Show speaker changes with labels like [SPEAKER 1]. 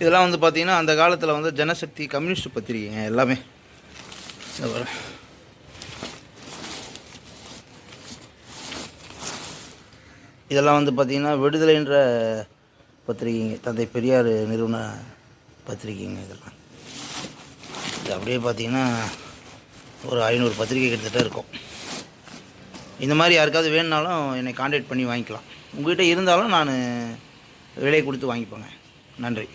[SPEAKER 1] இதெல்லாம் வந்து பார்த்திங்கன்னா அந்த காலத்தில் வந்து ஜனசக்தி கம்யூனிஸ்ட் பத்திரிகைங்க எல்லாமே. இதெல்லாம் வந்து பார்த்திங்கன்னா விடுதலைன்ற பத்திரிகைங்க, தந்தை பெரியார் நிறுவன பத்திரிகைங்க. இதெல்லாம் இது அப்படியே பார்த்திங்கன்னா ஒரு 500 பத்திரிகை கிட்டத்தட்ட இருக்கும். இந்த மாதிரி யாருக்காவது வேணுனாலும் என்னை காண்டாக்ட் பண்ணி வாங்கிக்கலாம். உங்கள்கிட்ட இருந்தாலும் நான் விலை கொடுத்து வாங்கிப்பேங்க. நன்றி.